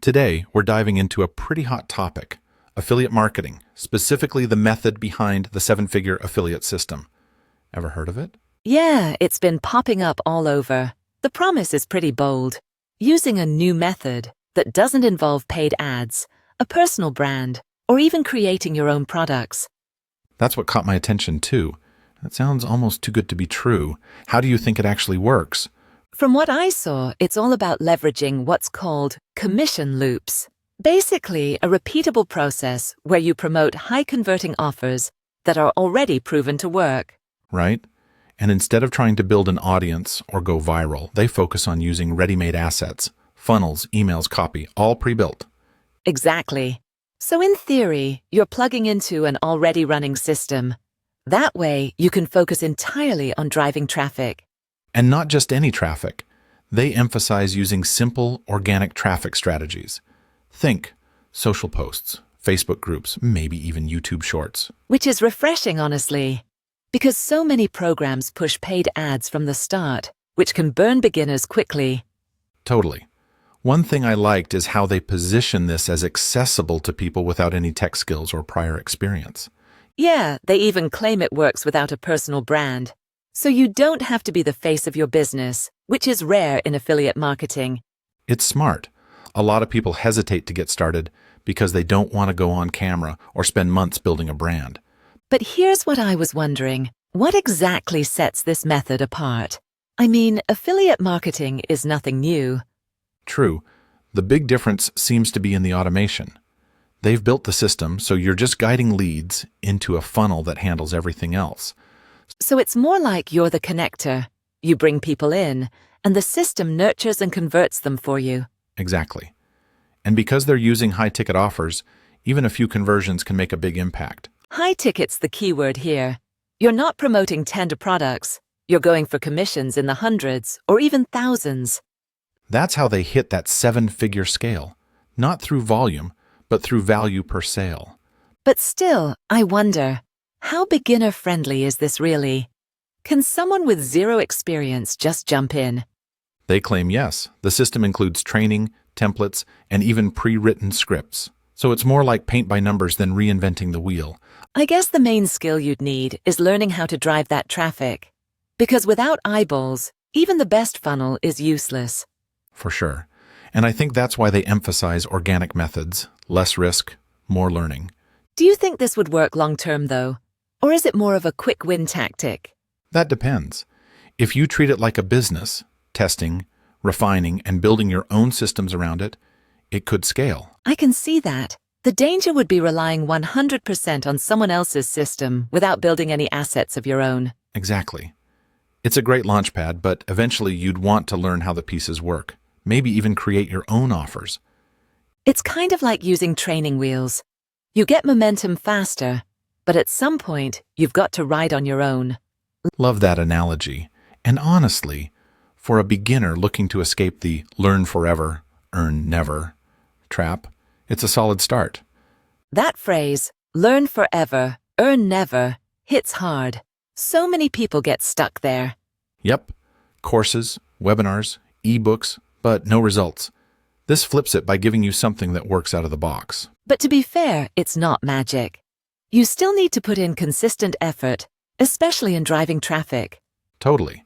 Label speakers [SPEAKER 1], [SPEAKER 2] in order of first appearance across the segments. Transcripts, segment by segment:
[SPEAKER 1] Today, we're diving into a pretty hot topic, affiliate marketing, specifically the method behind the seven-figure affiliate system. Ever heard of it?
[SPEAKER 2] Yeah, it's been popping up all over. The promise is pretty bold. Using a new method that doesn't involve paid ads, a personal brand, or even creating your own products.
[SPEAKER 1] That's what caught my attention too. That sounds almost too good to be true. How do you think it actually works?
[SPEAKER 2] From what I saw, it's all about leveraging what's called commission loops. Basically, a repeatable process where you promote high-converting offers that are already proven to work.
[SPEAKER 1] Right? And instead of trying to build an audience or go viral, they focus on using ready-made assets, funnels, emails, copy, all pre-built.
[SPEAKER 2] Exactly. So in theory, you're plugging into an already running system. That way, you can focus entirely on driving traffic.
[SPEAKER 1] And not just any traffic. They emphasize using simple, organic traffic strategies. Think social posts, Facebook groups, maybe even YouTube Shorts.
[SPEAKER 2] Which is refreshing, honestly. Because so many programs push paid ads from the start, which can burn beginners quickly.
[SPEAKER 1] Totally. One thing I liked is how they position this as accessible to people without any tech skills or prior experience.
[SPEAKER 2] Yeah, they even claim it works without a personal brand. So you don't have to be the face of your business, which is rare in affiliate marketing.
[SPEAKER 1] It's smart. A lot of people hesitate to get started because they don't want to go on camera or spend months building a brand.
[SPEAKER 2] But here's what I was wondering. What exactly sets this method apart? I mean, affiliate marketing is nothing new.
[SPEAKER 1] True. The big difference seems to be in the automation. They've built the system so you're just guiding leads into a funnel that handles everything else.
[SPEAKER 2] So it's more like you're the connector. You bring people in, and the system nurtures and converts them for you.
[SPEAKER 1] Exactly. And because they're using high-ticket offers, even a few conversions can make a big impact.
[SPEAKER 2] High ticket's the key word here. You're not promoting tender products. You're going for commissions in the hundreds or even thousands.
[SPEAKER 1] That's how they hit that seven-figure scale. Not through volume, but through value per sale.
[SPEAKER 2] But still, I wonder, how beginner-friendly is this really? Can someone with zero experience just jump in?
[SPEAKER 1] They claim yes. The system includes training, templates, and even pre-written scripts. So it's more like paint by numbers than reinventing the wheel.
[SPEAKER 2] I guess the main skill you'd need is learning how to drive that traffic. Because without eyeballs, even the best funnel is useless.
[SPEAKER 1] For sure. And I think that's why they emphasize organic methods, less risk, more learning.
[SPEAKER 2] Do you think this would work long-term, though? Or is it more of a quick-win tactic?
[SPEAKER 1] That depends. If you treat it like a business, testing, refining, and building your own systems around it, it could scale.
[SPEAKER 2] I can see that. The danger would be relying 100% on someone else's system without building any assets of your own.
[SPEAKER 1] Exactly. It's a great launchpad, but eventually you'd want to learn how the pieces work. Maybe even create your own offers.
[SPEAKER 2] It's kind of like using training wheels. You get momentum faster, but at some point, you've got to ride on your own.
[SPEAKER 1] Love that analogy. And honestly, for a beginner looking to escape the learn forever, earn never trap, it's a solid start.
[SPEAKER 2] That phrase, learn forever, earn never, hits hard. So many people get stuck there.
[SPEAKER 1] Yep. Courses, webinars, ebooks, but no results. This flips it by giving you something that works out of the box.
[SPEAKER 2] But to be fair, it's not magic. You still need to put in consistent effort, especially in driving traffic.
[SPEAKER 1] Totally.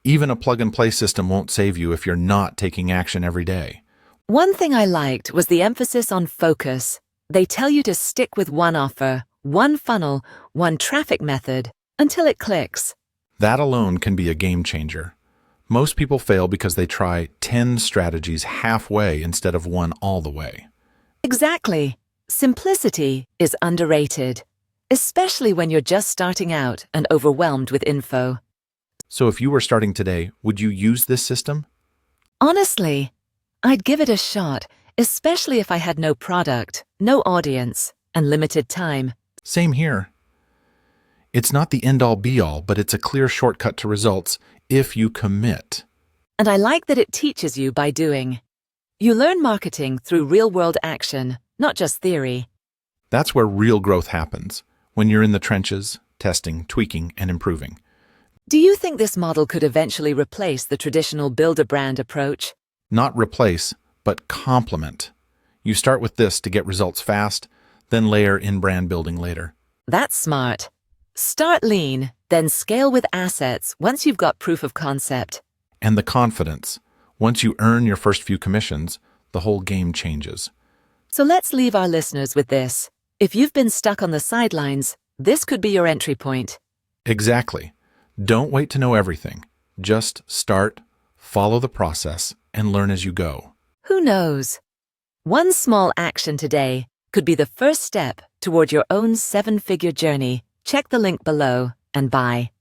[SPEAKER 1] Even a plug-and-play system won't save you if you're not taking action every day.
[SPEAKER 2] One thing I liked was the emphasis on focus. They tell you to stick with one offer, one funnel, one traffic method, until it clicks.
[SPEAKER 1] That alone can be a game changer. Most people fail because they try 10 strategies halfway instead of one all the way.
[SPEAKER 2] Exactly. Simplicity is underrated, especially when you're just starting out and overwhelmed with info.
[SPEAKER 1] So if you were starting today, would you use this system?
[SPEAKER 2] Honestly, I'd give it a shot, especially if I had no product, no audience, and limited time.
[SPEAKER 1] Same here. It's not the end-all be-all, but it's a clear shortcut to results if you commit.
[SPEAKER 2] And I like that it teaches you by doing. You learn marketing through real-world action, not just theory.
[SPEAKER 1] That's where real growth happens, when you're in the trenches, testing, tweaking, and improving.
[SPEAKER 2] Do you think this model could eventually replace the traditional build-a-brand approach?
[SPEAKER 1] Not replace, but complement. You start with this to get results fast, then layer in brand building later.
[SPEAKER 2] That's smart. Start lean, then scale with assets once you've got proof of concept.
[SPEAKER 1] And the confidence. Once you earn your first few commissions, the whole game changes.
[SPEAKER 2] So let's leave our listeners with this. If you've been stuck on the sidelines, this could be your entry point.
[SPEAKER 1] Exactly. Don't wait to know everything. Just start, follow the process, and learn as you go.
[SPEAKER 2] Who knows? One small action today could be the first step toward your own 7-figure journey. Check the link below and buy.